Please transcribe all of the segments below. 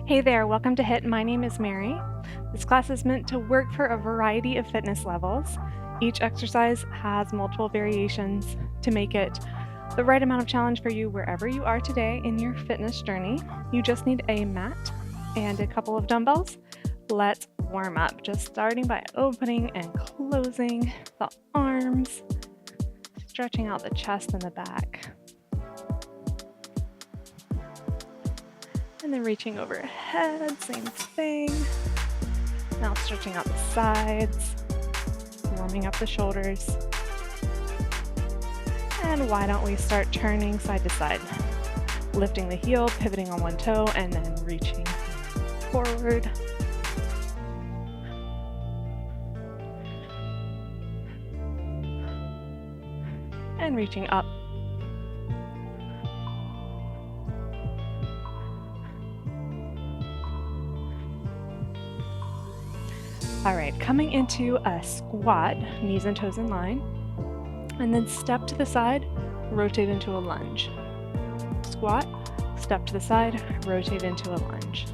Hey there, welcome to HIIT. My name is Mary. This class is meant to work for a variety of fitness levels. Each exercise has multiple variations to make it the right amount of challenge for you wherever you are today in your fitness journey. You just need a mat and a couple of dumbbells. Let's warm up, just starting by opening and closing the arms, stretching out the chest and the back. And then reaching overhead, same thing. Now stretching out the sides, warming up the shoulders. And why don't we start turning side to side? Lifting the heel, pivoting on one toe, and then reaching forward. And reaching up. All right, coming into a squat, knees and toes in line, and then step to the side, rotate into a lunge. Squat, step to the side, rotate into a lunge.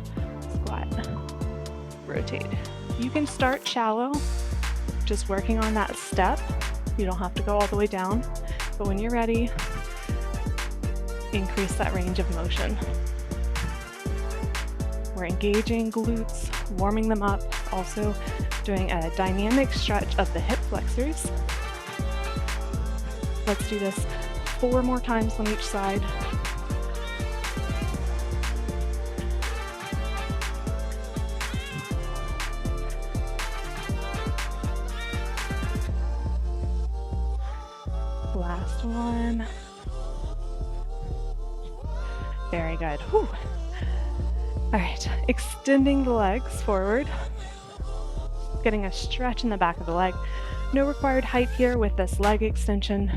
Squat, rotate. You can start shallow, just working on that step. You don't have to go all the way down, but when you're ready, increase that range of motion. We're engaging glutes, warming them up, also doing a dynamic stretch of the hip flexors. Let's do this 4 more times on each side. Last one. Very good. Whew. All right, extending the legs forward, getting a stretch in the back of the leg. No required height here with this leg extension.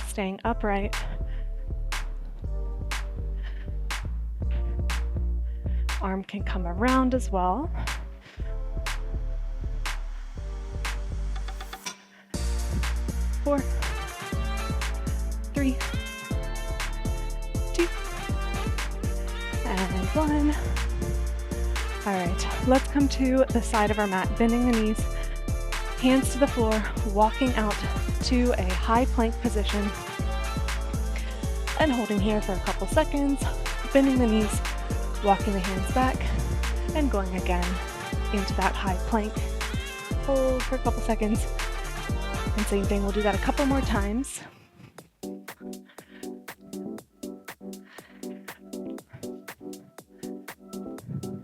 Staying upright. Arm can come around as well. Four, 3, 2, and 1. All right, let's come to the side of our mat, bending the knees, hands to the floor, walking out to a high plank position, and holding here for a couple seconds, bending the knees, walking the hands back, and going again into that high plank. Hold for a couple seconds, and same thing, we'll do that a couple more times.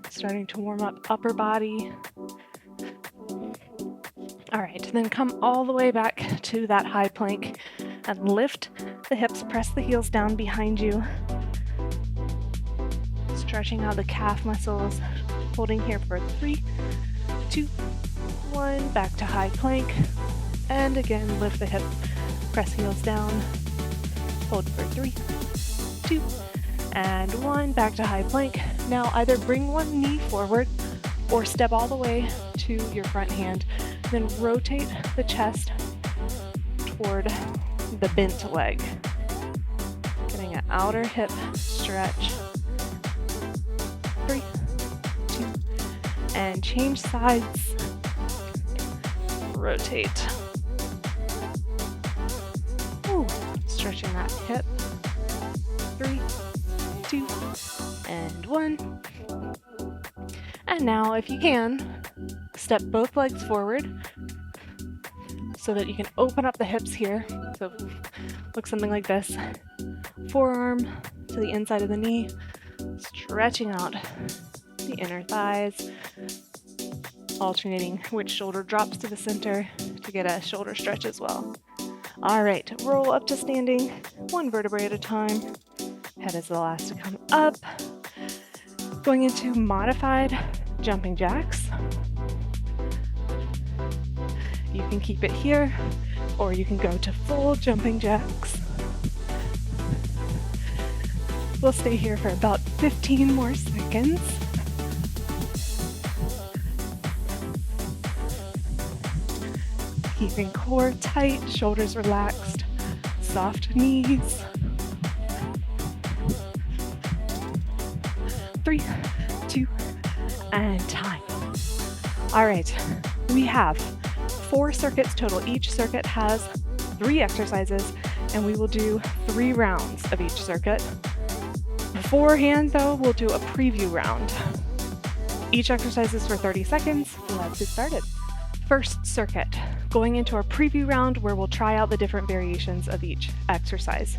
Starting to warm up upper body. All right, then come all the way back to that high plank and lift the hips, press the heels down behind you. Stretching out the calf muscles, holding here for 3, 2, 1, back to high plank. And again, lift the hips, press heels down, hold for 3, 2, and 1, back to high plank. Now either bring one knee forward or step all the way to your front hand, then rotate the chest toward the bent leg. Getting an outer hip stretch. 3, 2, and change sides. Rotate. Ooh, stretching that hip. 3, 2, and 1. And now, if you can, step both legs forward so that you can open up the hips here. So look something like this. Forearm to the inside of the knee, stretching out the inner thighs, alternating which shoulder drops to the center to get a shoulder stretch as well. All right, roll up to standing, 1 vertebrae at a time. Head is the last to come up. Going into modified jumping jacks. You can keep it here, or you can go to full jumping jacks. We'll stay here for about 15 more seconds. Keeping core tight, shoulders relaxed, soft knees. 3, 2, and time. All right, we have 4 circuits total. Each circuit has 3 exercises, and we will do 3 rounds of each circuit. Beforehand, though, we'll do a preview round. Each exercise is for 30 seconds. Let's get started. First circuit, going into our preview round where we'll try out the different variations of each exercise.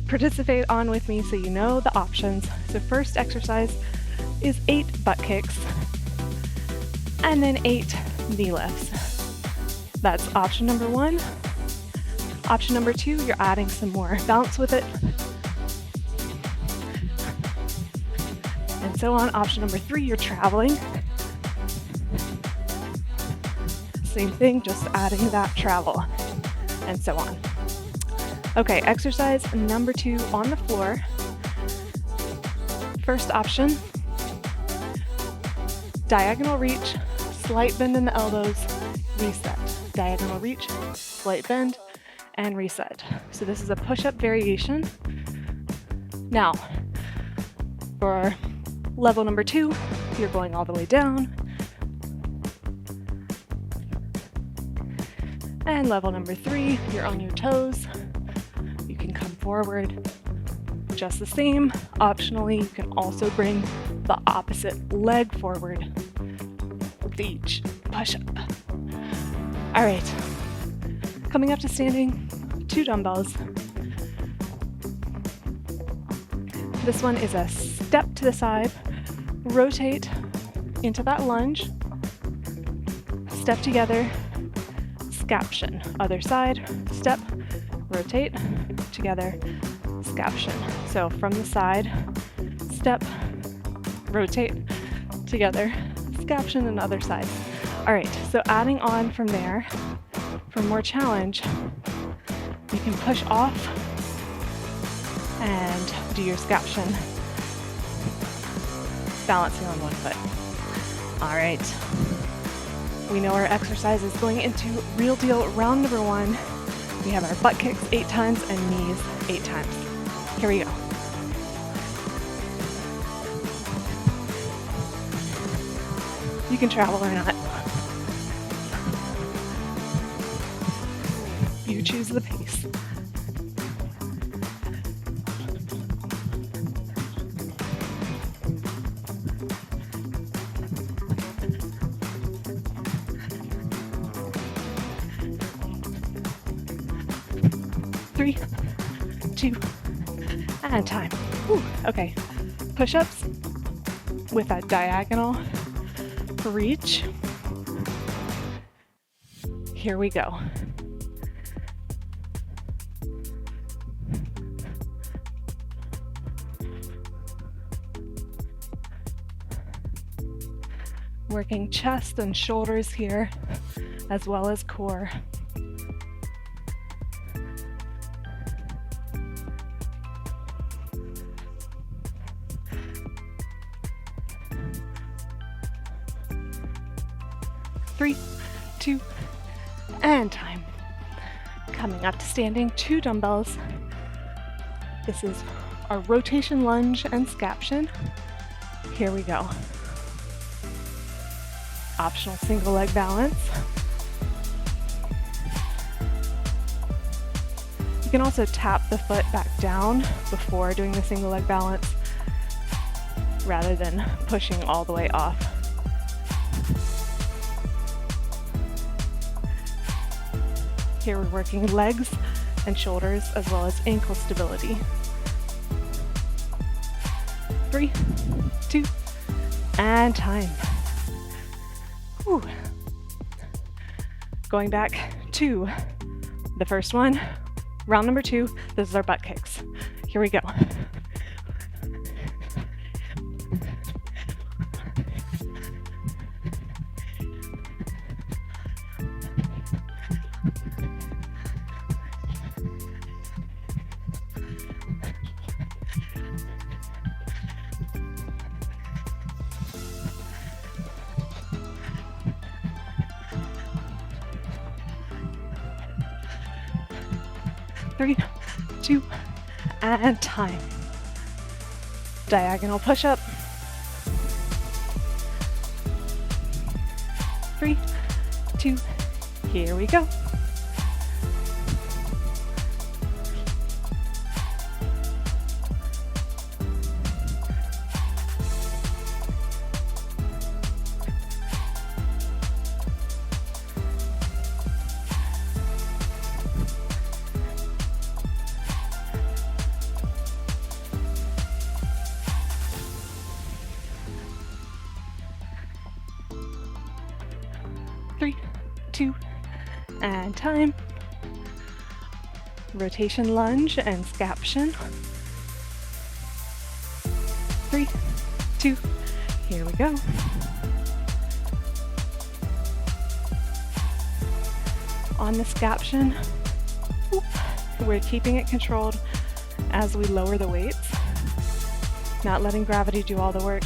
Participate on with me so you know the options. So first exercise is 8 butt kicks and then 8 knee lifts. That's option number 1. Option number 2, you're adding some more bounce with it. And so on. Option number 3, you're traveling. Same thing, just adding that travel, and so on. Okay, exercise number 2 on the floor. First option, diagonal reach, slight bend in the elbows, reset. Diagonal reach, slight bend, and reset. So this is a push-up variation. Now, for level number 2, you're going all the way down. And level number 3, you're on your toes. You can come forward just the same. Optionally, you can also bring the opposite leg forward with each push-up. All right, coming up to standing, 2 dumbbells. This one is a step to the side, rotate into that lunge, step together, scaption. Other side, step, rotate, together, scaption. So from the side, step, rotate, together, scaption, and other side. All right, so adding on from there, for more challenge, you can push off and do your scaption, balancing on one foot. All right. We know our exercise is going into real deal round number 1. We have our butt kicks 8 times and knees 8 times. Here we go. You can travel or not. You choose the pace. Three, 2, and time. Whew. Okay, push-ups with a diagonal reach. Here we go. Working chest and shoulders here, as well as core. Three, 2, and time. Coming up to standing, 2 dumbbells. This is our rotation lunge and scaption. Here we go. Optional single leg balance. You can also tap the foot back down before doing the single leg balance rather than pushing all the way off. Here we're working legs and shoulders as well as ankle stability. 3, 2, and time. Whew. Going back to the first one, round number 2, this is our butt kicks. Here we go. Three, 2, and time. Diagonal push-up, 3, 2, here we go. Three, 2, and time. Rotation lunge and scaption. 3, 2, here we go. On the scaption, we're keeping it controlled as we lower the weights, not letting gravity do all the work.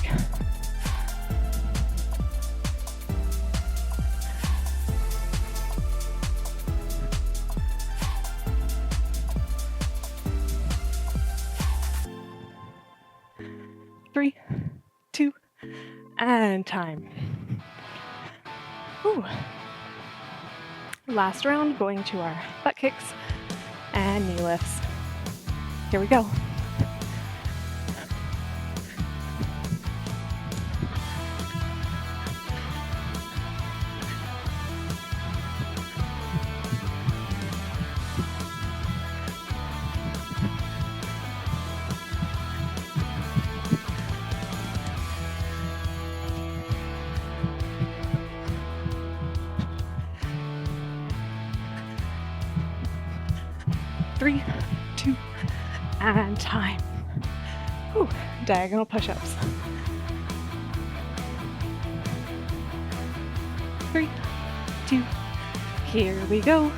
Three, 2, and time. Whew. Last round, going to our butt kicks and knee lifts. Here we go. Three, 2, and time. Whew. Diagonal push-ups. 3, 2, here we go.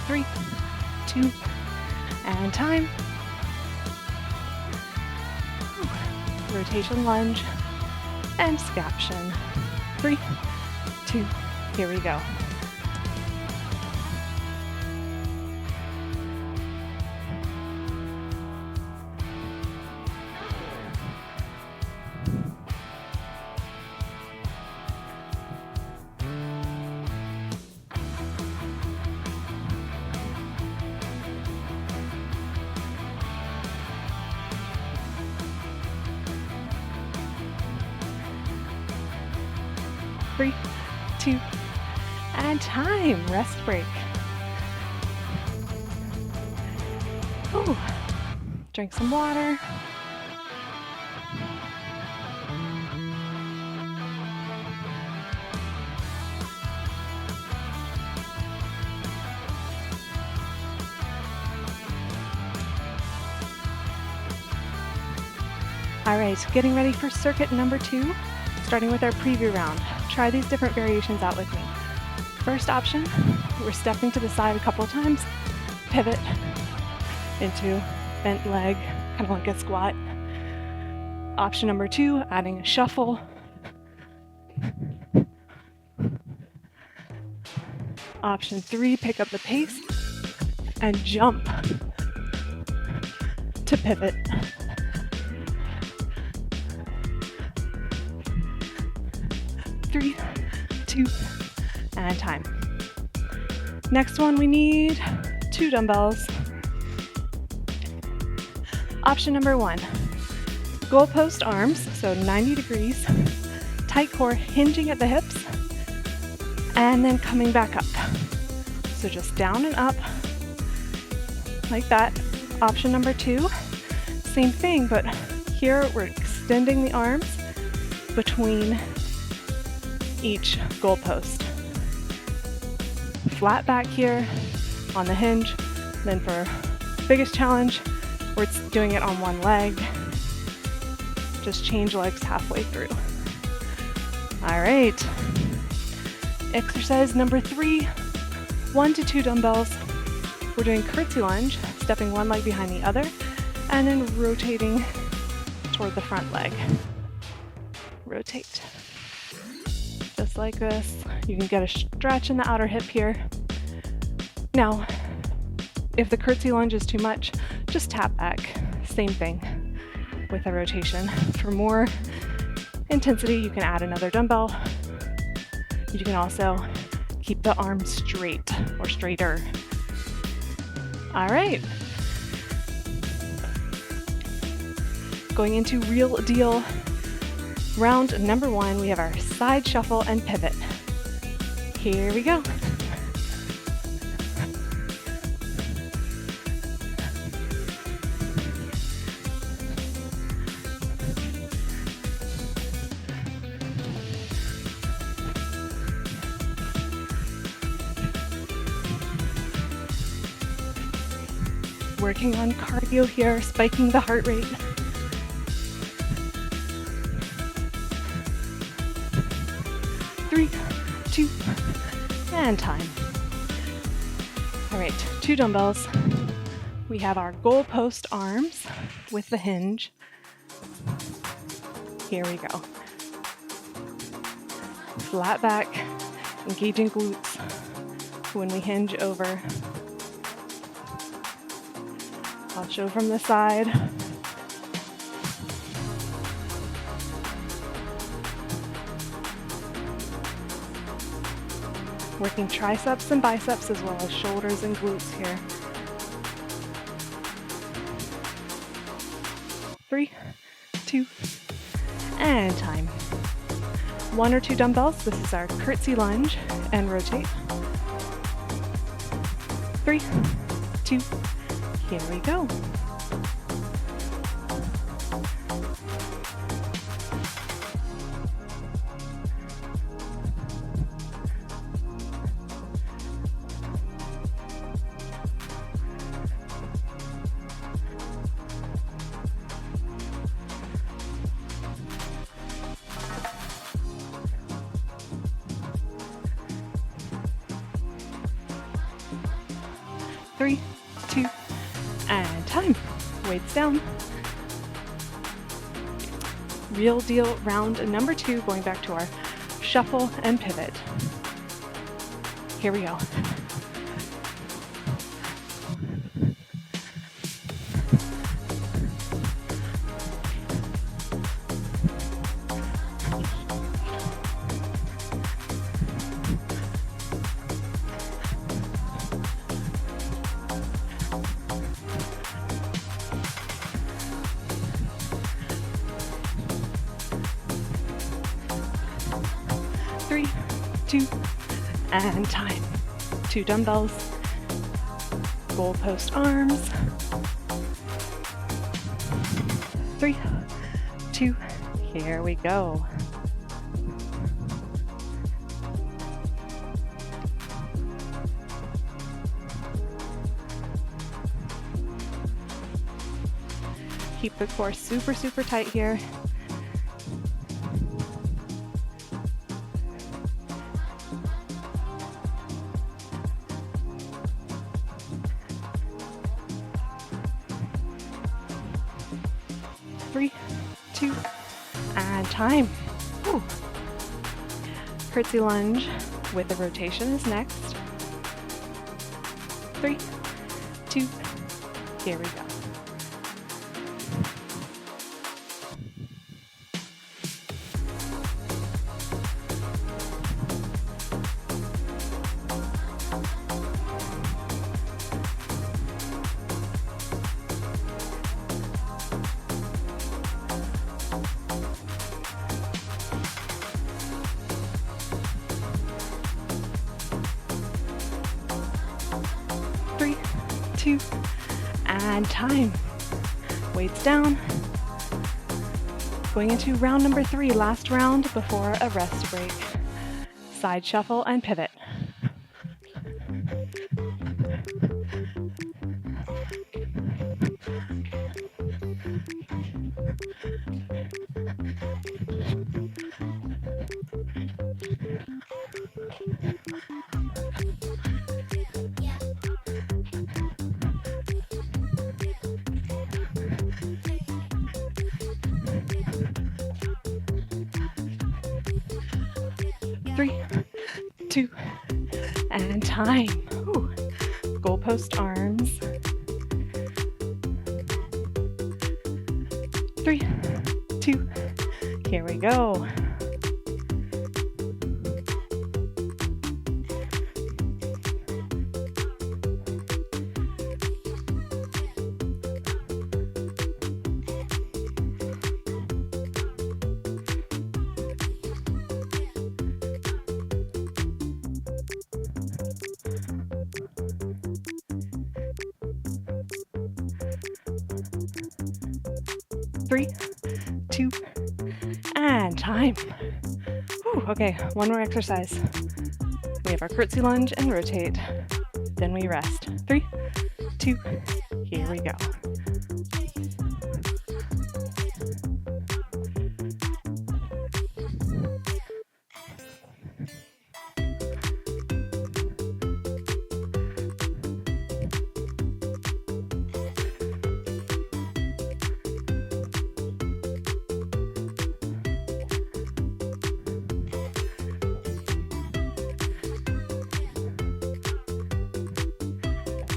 Three, 2, and time. Rotation lunge and scaption. 3, 2, here we go. Three, 2, and time. Rest break. Ooh. Drink some water. All right, getting ready for circuit number 2, starting with our preview round. Try these different variations out with me. First option, we're stepping to the side a couple of times, pivot into bent leg, kind of like a squat. Option number 2, adding a shuffle. Option 3, pick up the pace and jump to pivot. Three, 2, and time. Next one, we need 2 dumbbells. Option number 1, goalpost arms, so 90 degrees, tight core hinging at the hips, and then coming back up. So just down and up, like that. Option number 2, same thing, but here we're extending the arms between each goalpost. Flat back here on the hinge. Then for biggest challenge, we're doing it on one leg. Just change legs halfway through. All right. Exercise number 3, 1 to 2 dumbbells. We're doing curtsy lunge, stepping one leg behind the other, and then rotating toward the front leg. Rotate. Just like this. You can get a stretch in the outer hip here. Now, if the curtsy lunge is too much, just tap back. Same thing with a rotation. For more intensity, you can add another dumbbell. You can also keep the arms straight or straighter. All right. Going into real deal round number 1, we have our side shuffle and pivot. Here we go. Working on cardio here, spiking the heart rate. Three, 2, and time. All right, 2 dumbbells. We have our goalpost arms with the hinge. Here we go. Flat back, engaging glutes when we hinge over. I'll show from the side. Working triceps and biceps as well as shoulders and glutes here. 3, 2, and time. 1 or 2 dumbbells. This is our curtsy lunge and rotate. 3, 2, here we go. Three, 2, and time. Weights down. Real deal round number 2, going back to our shuffle and pivot. Here we go. Three, 2, and time. 2 dumbbells, goalpost arms. 3, 2, here we go. Keep the core super, super tight here. Three, 2, and time. Ooh. Curtsy lunge with the rotation is next. 3, 2, here we go. Three, 2, and time. Weights down. Going into round number 3, last round before a rest break. Side shuffle and pivot. 3, 2, and time. Ooh. Goalpost arms. 3, 2, here we go. Three, 2, and time. Whew, okay, one more exercise. We have our curtsy lunge and rotate. Then we rest. 3, 2, here we go.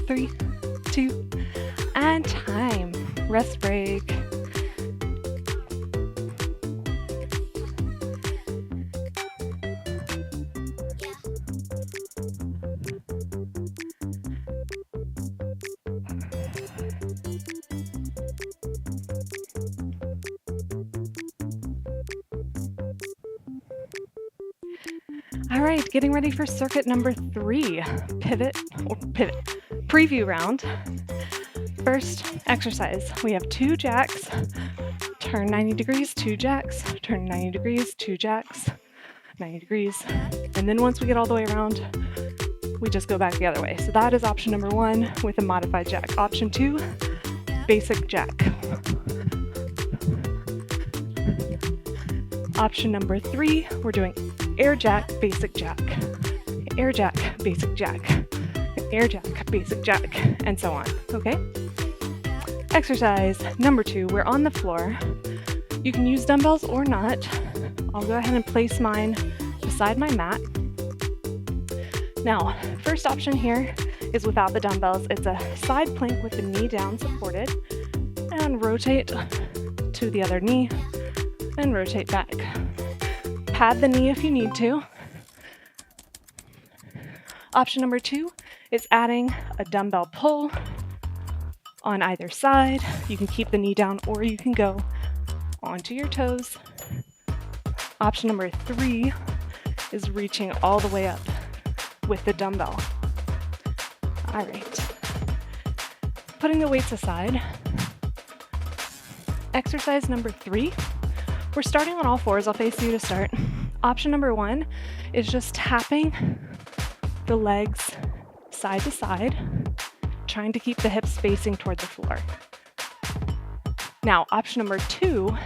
Three, 2, and time. Rest break. All right, getting ready for circuit number 3, pivot, preview round. First exercise, we have 2 jacks, turn 90 degrees, 2 jacks, turn 90 degrees, 2 jacks, 90 degrees. And then once we get all the way around, we just go back the other way. So that is option number 1 with a modified jack. Option 2, basic jack. Option number 3, we're doing air jack, basic jack, air jack, basic jack, air jack, basic jack, and so on, okay? Exercise number 2, we're on the floor. You can use dumbbells or not. I'll go ahead and place mine beside my mat. Now, first option here is without the dumbbells. It's a side plank with the knee down supported, and rotate to the other knee, and rotate back. Pad the knee if you need to. Option number 2 is adding a dumbbell pull on either side. You can keep the knee down or you can go onto your toes. Option number 3 is reaching all the way up with the dumbbell. All right. Putting the weights aside. Exercise number 3. We're starting on all fours. I'll face you to start. Option number 1 is just tapping the legs side to side, trying to keep the hips facing toward the floor. Now, option number 2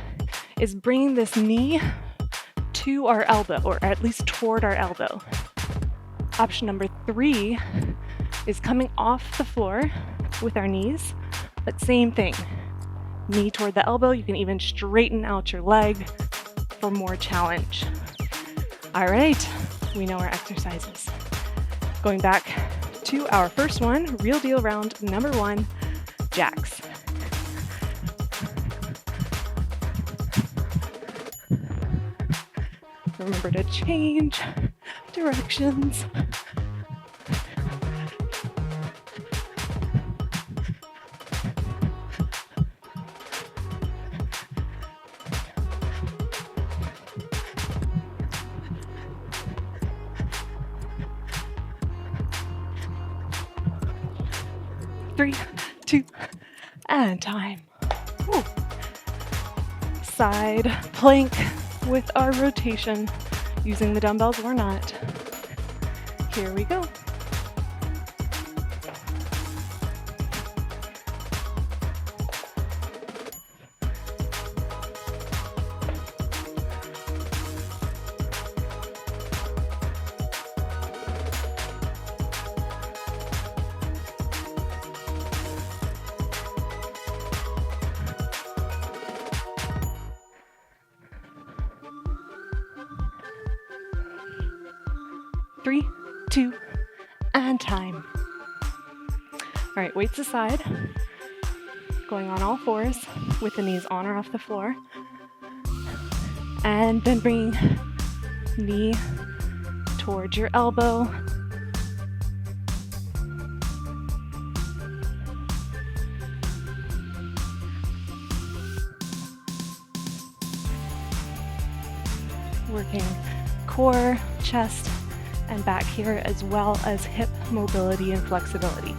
is bringing this knee to our elbow, or at least toward our elbow. Option number 3 is coming off the floor with our knees, but same thing. Knee toward the elbow. You can even straighten out your leg for more challenge. All right, we know our exercises. Going back to our first one, real deal round number 1, jacks. Remember to change directions. Three, 2, and time. Ooh. Side plank with our rotation, using the dumbbells or not. Here we go. 3, 2, and time. All right, weights aside, going on all fours with the knees on or off the floor, and then bringing knee towards your elbow. Working core, chest, and back here, as well as hip mobility and flexibility.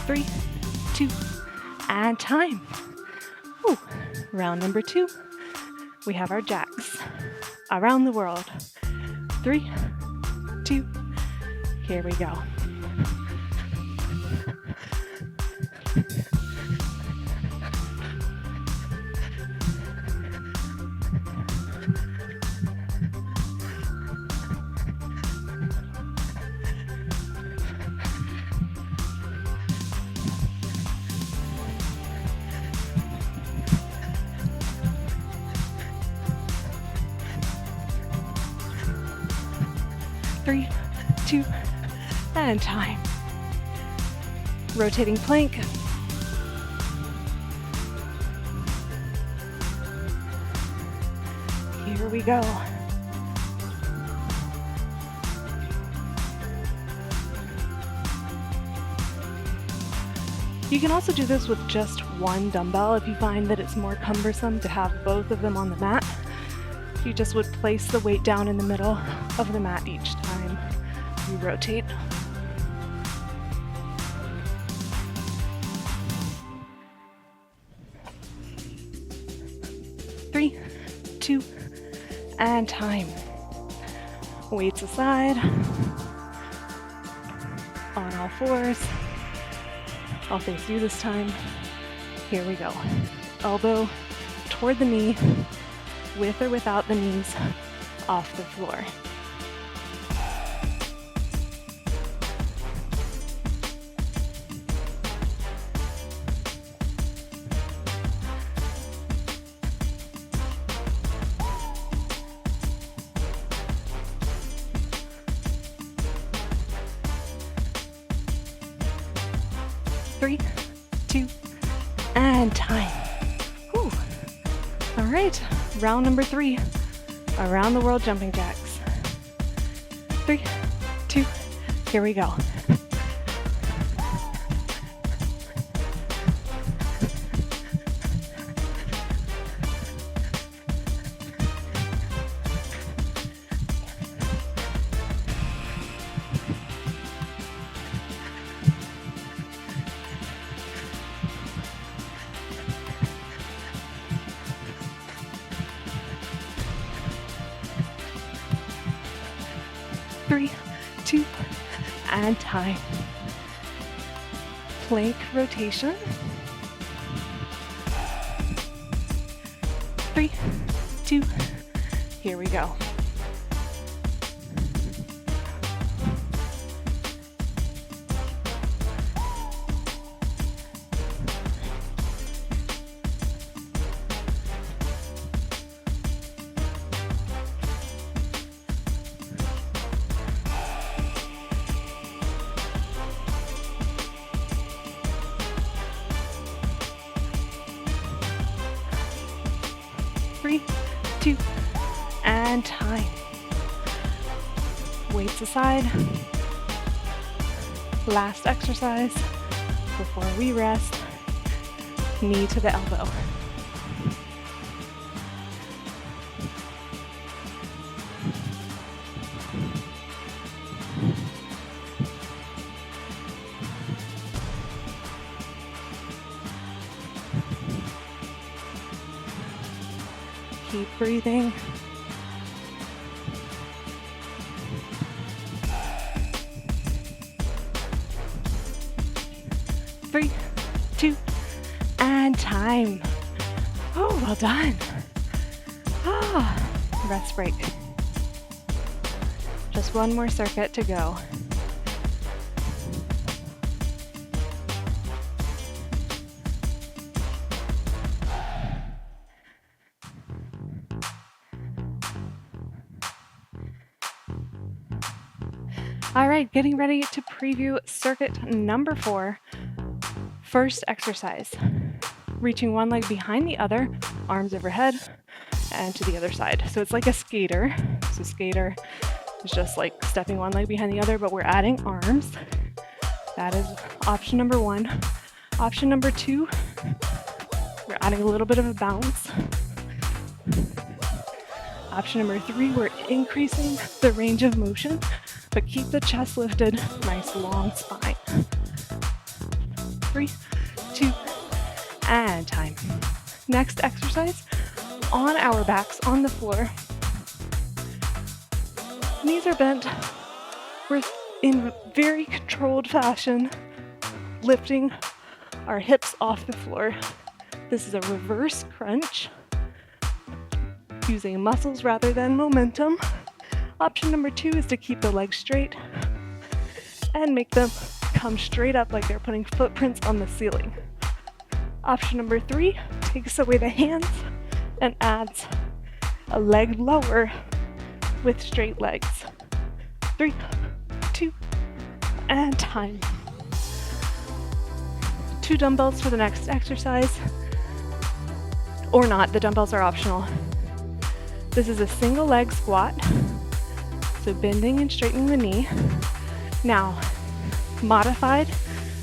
Three, 2, and time. Whew. Round number 2, we have our jacks around the world. 3, 2, here we go. Three, 2, and time. Rotating plank. Here we go. You can also do this with just one dumbbell if you find that it's more cumbersome to have both of them on the mat. You just would place the weight down in the middle of the mat each time you rotate. Three, 2, and time. Weights aside, on all fours. I'll face you this time. Here we go. Elbow toward the knee, with or without the knees off the floor. Three, 2, and time. Whew. All right, round number 3, around the world jumping jacks. 3, 2, here we go. Three, 2, and time. Plank rotation. 3, 2, here we go. Three, 2, and time. Weights aside. Last exercise before we rest. Knee to the elbow. Keep breathing. Three, 2, and time. Oh, well done. Rest break. Just one more circuit to go. All right, getting ready to preview circuit number 4. First exercise, reaching one leg behind the other, arms overhead, and to the other side. So it's like a skater. So skater is just like stepping one leg behind the other, but we're adding arms. That is option number 1. Option number 2, we're adding a little bit of a bounce. Option number 3, we're increasing the range of motion, but keep the chest lifted, nice long spine. 3, 2, and time. Next exercise, on our backs on the floor. Knees are bent. We're in very controlled fashion, lifting our hips off the floor. This is a reverse crunch, using muscles rather than momentum. Option number 2 is to keep the legs straight and make them come straight up like they're putting footprints on the ceiling. Option number 3 takes away the hands and adds a leg lower with straight legs. 3, 2, and time. 2 dumbbells for the next exercise, or not, the dumbbells are optional. This is a single leg squat, so bending and straightening the knee. Now, modified,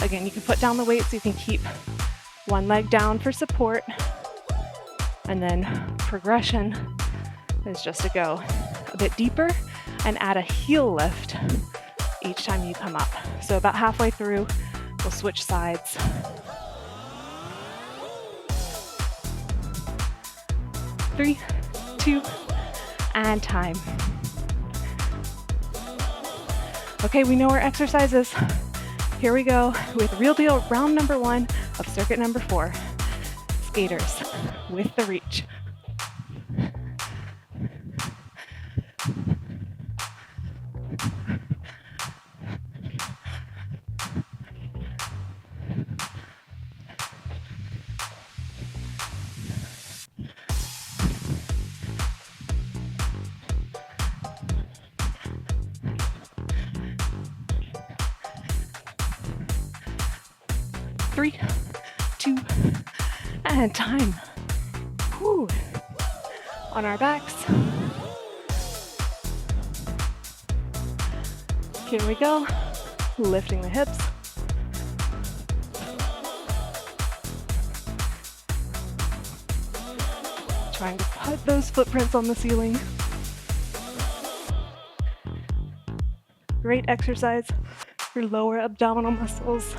again, you can put down the weight so you can keep one leg down for support, and then progression is just to go a bit deeper and add a heel lift each time you come up. So about halfway through, we'll switch sides. Three, 2, and time. Okay, we know our exercises. Here we go with real deal round number 1 of circuit number 4. Skaters with the reach. Three, 2, and time. Whew. On our backs. Here we go. Lifting the hips. Trying to put those footprints on the ceiling. Great exercise for lower abdominal muscles.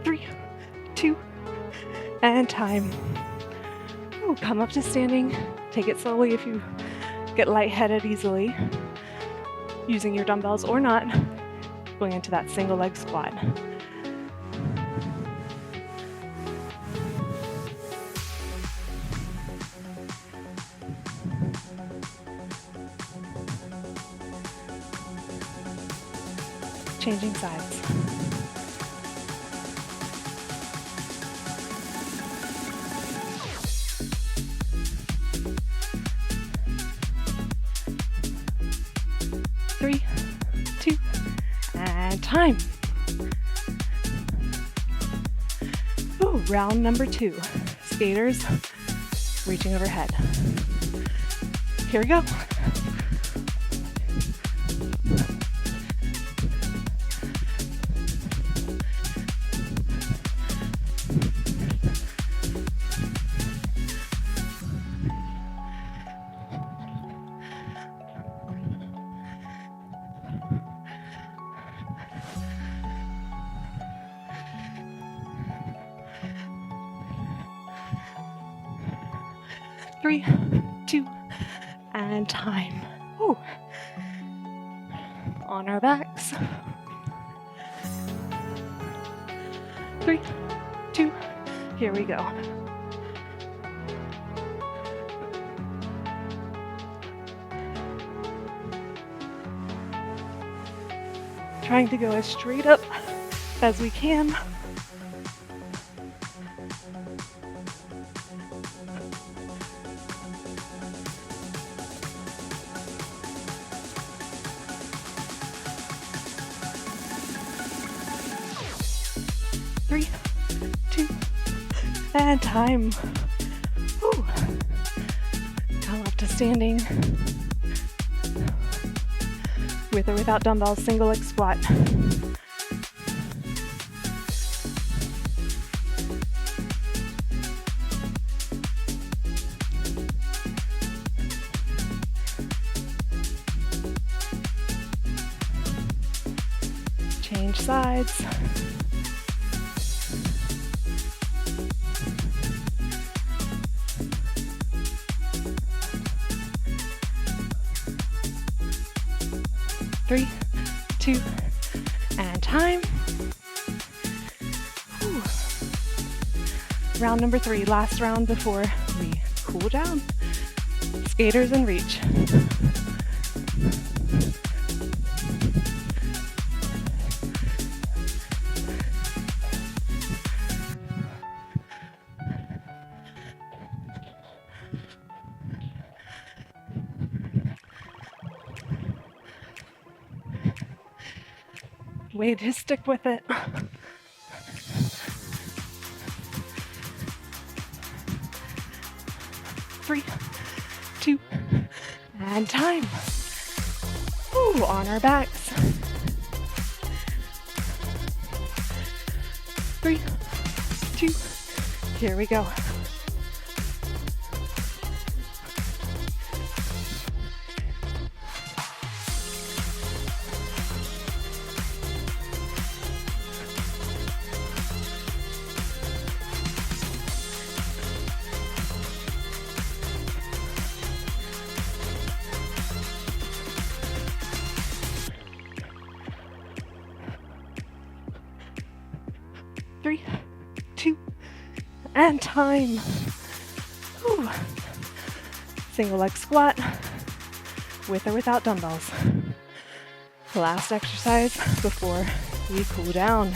Three, 2, and time. Ooh, come up to standing. Take it slowly if you get lightheaded easily, using your dumbbells or not, going into that single leg squat. Changing sides. Three, 2, and time. Ooh, round number 2. Skaters reaching overhead. Here we go. Three, 2, and time. Ooh. On our backs. 3, 2, here we go. Trying to go as straight up as we can. 3, 2, and time. Whew. Come up to standing. With or without dumbbells, single leg squat. Change sides. Three, 2, and time. Whew. Round number 3, last round before we cool down. Skaters and reach. Way to stick with it. 3, 2, and time. Ooh, on our backs. 3, 2, here we go. Three, 2, and time. Whew. Single leg squat, with or without dumbbells. Last exercise before we cool down.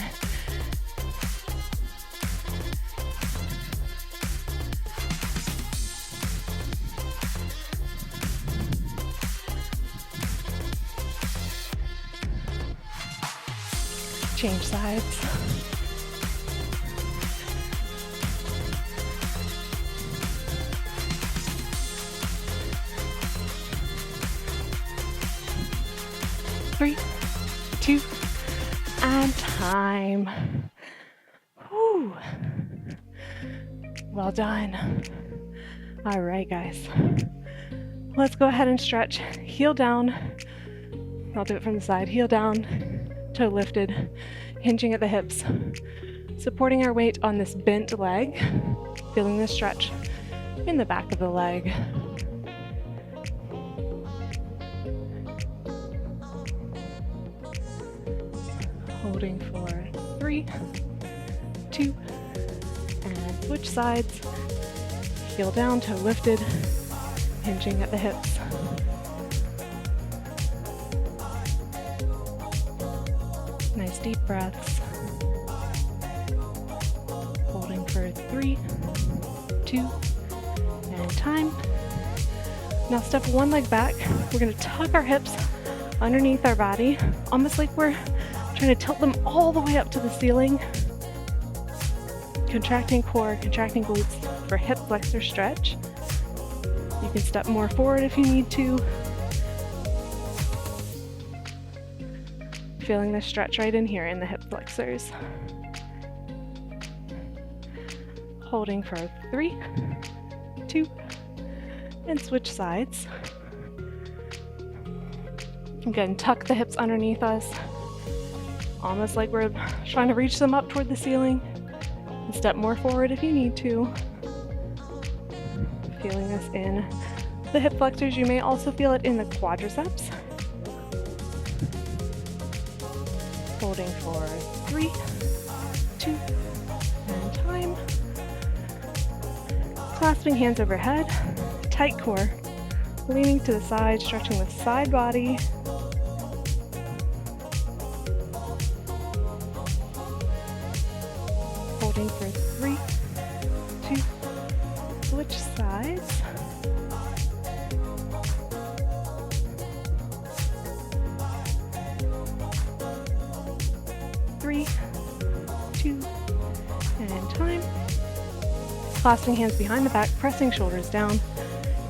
Change sides. Three, 2, and time. Whew. Well done. All right, guys. Let's go ahead and stretch. Heel down. I'll do it from the side. Heel down, toe lifted, hinging at the hips, supporting our weight on this bent leg, feeling the stretch in the back of the leg. Holding for 3, 2, and switch sides. Heel down, toe lifted, hinging at the hips. Nice deep breaths. Holding for 3, 2, and time. Now step one leg back. We're going to tuck our hips underneath our body, almost like we're trying to tilt them all the way up to the ceiling. Contracting core, contracting glutes for hip flexor stretch. You can step more forward if you need to. Feeling the stretch right in here in the hip flexors. Holding for 3, 2, and switch sides. Again, tuck the hips underneath us, almost like we're trying to reach them up toward the ceiling. And step more forward if you need to. Feeling this in the hip flexors. You may also feel it in the quadriceps. Holding for 3, 2, and time. Clasping hands overhead, tight core, leaning to the side, stretching the side body. Holding for 3, 2, switch sides. Three, 2, Clasping hands behind the back, pressing shoulders down,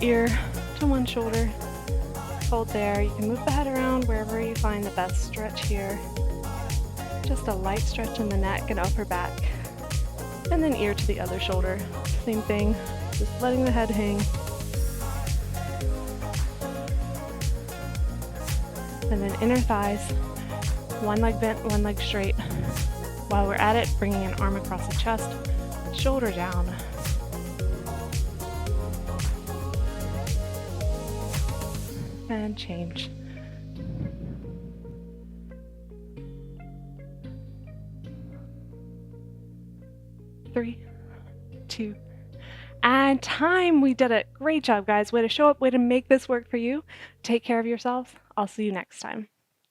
ear to one shoulder. Hold there. You can move the head around wherever you find the best stretch here. Just a light stretch in the neck and upper back. And then ear to the other shoulder. Same thing, just letting the head hang. And then inner thighs, one leg bent, one leg straight. While we're at it, bringing an arm across the chest, shoulder down. And change. Three, two, and time. We did it. Great job, guys. Way to show up, way to make this work for you. Take care of yourselves. I'll see you next time.